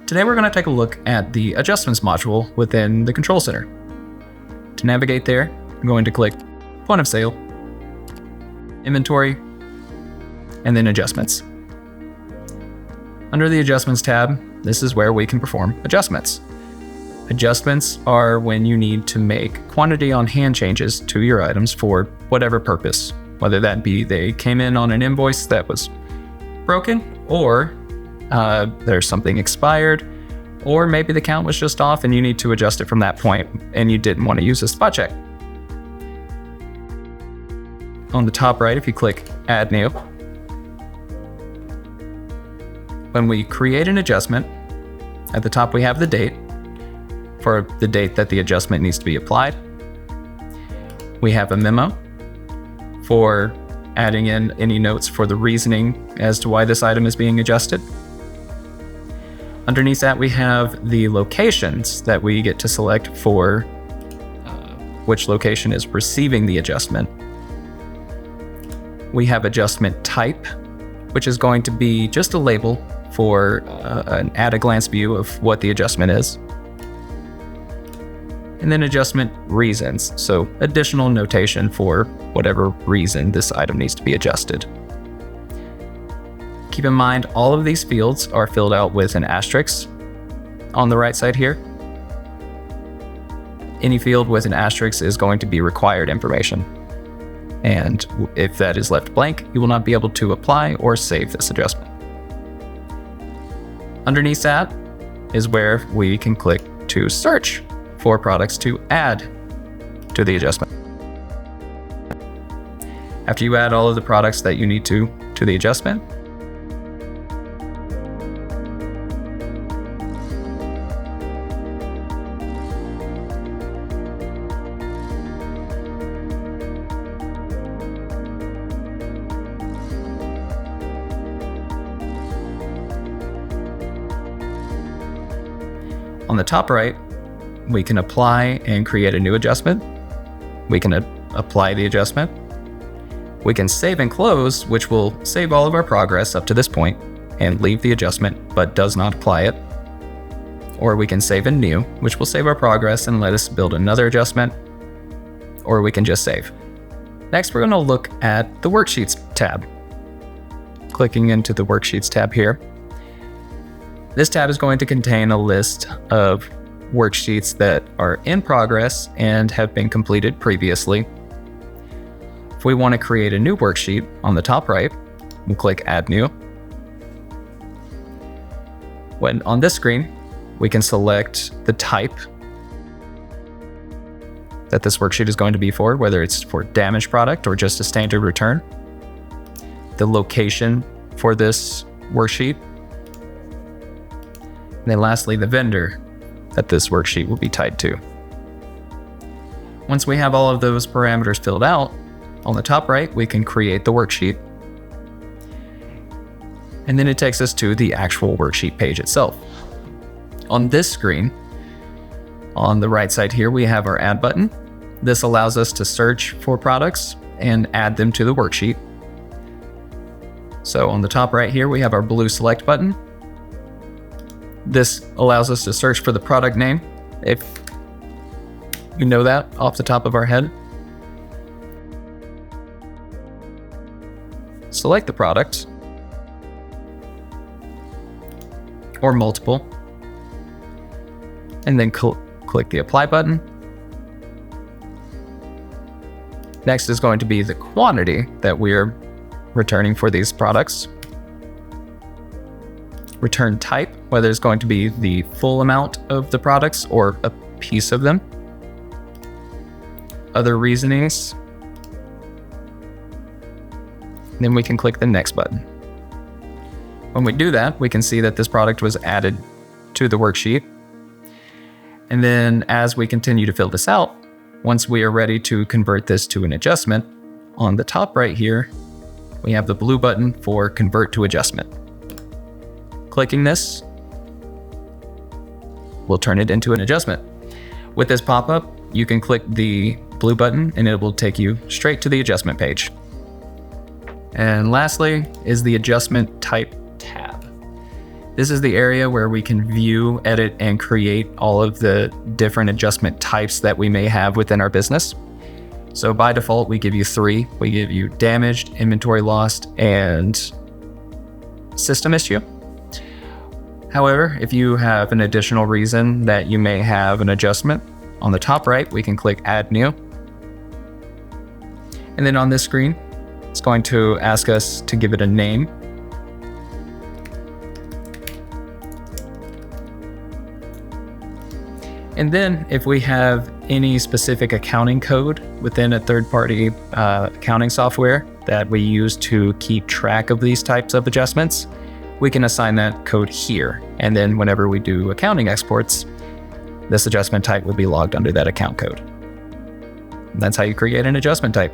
Today we're going to take a look at the adjustments module within the Control Center. To navigate there, I'm going to click Point of Sale, Inventory, and then Adjustments. Under the Adjustments tab, this is where we can perform adjustments. Adjustments are when you need to make quantity on hand changes to your items for whatever purpose, whether that be they came in on an invoice that was broken, or there's something expired, or maybe the count was just off and you need to adjust it from that point and you didn't want to use a spot check. On the top right, if you click Add New, when we create an adjustment, at the top we have the date for the date that the adjustment needs to be applied. We have a memo for adding in any notes for the reasoning as to why this item is being adjusted. Underneath that, we have the locations that we get to select for which location is receiving the adjustment. We have adjustment type, which is going to be just a label for an at-a-glance view of what the adjustment is. And then adjustment reasons, so additional notation for whatever reason this item needs to be adjusted. Keep in mind, all of these fields are filled out with an asterisk on the right side here. Any field with an asterisk is going to be required information. And if that is left blank, you will not be able to apply or save this adjustment. Underneath that is where we can click to search for products to add to the adjustment. After you add all of the products that you need to the adjustment, on the top right, we can apply and create a new adjustment. We can apply the adjustment. We can save and close, which will save all of our progress up to this point and leave the adjustment, but does not apply it. Or we can save and new, which will save our progress and let us build another adjustment. Or we can just save. Next, we're going to look at the Worksheets tab. Clicking into the Worksheets tab here. This tab is going to contain a list of worksheets that are in progress and have been completed previously. If we want to create a new worksheet, on the top right, we'll click Add New. When on this screen, we can select the type that this worksheet is going to be for, whether it's for damaged product or just a standard return, the location for this worksheet, and then lastly, the vendor that this worksheet will be tied to. Once we have all of those parameters filled out, on the top right, we can create the worksheet. And then it takes us to the actual worksheet page itself. On this screen, on the right side here, we have our Add button. This allows us to search for products and add them to the worksheet. So on the top right here, we have our blue Select button. This allows us to search for the product name, if we know that off the top of our head. Select the product, or multiple, and then click the Apply button. Next is going to be the quantity that we're returning for these products. Return type, whether it's going to be the full amount of the products or a piece of them. Other reasonings. Then we can click the Next button. When we do that, we can see that this product was added to the worksheet. And then as we continue to fill this out, once we are ready to convert this to an adjustment, on the top right here, we have the blue button for Convert to Adjustment. Clicking this will turn it into an adjustment. With this pop-up, you can click the blue button and it will take you straight to the adjustment page. And lastly is the Adjustment Type tab. This is the area where we can view, edit, and create all of the different adjustment types that we may have within our business. So by default, we give you 3. We give you damaged, inventory lost, and system issue. However, if you have an additional reason that you may have an adjustment, on the top right, we can click Add New. And then on this screen, it's going to ask us to give it a name. And then if we have any specific accounting code within a third-party accounting software that we use to keep track of these types of adjustments, we can assign that code here. And then whenever we do accounting exports, this adjustment type would be logged under that account code. And that's how you create an adjustment type.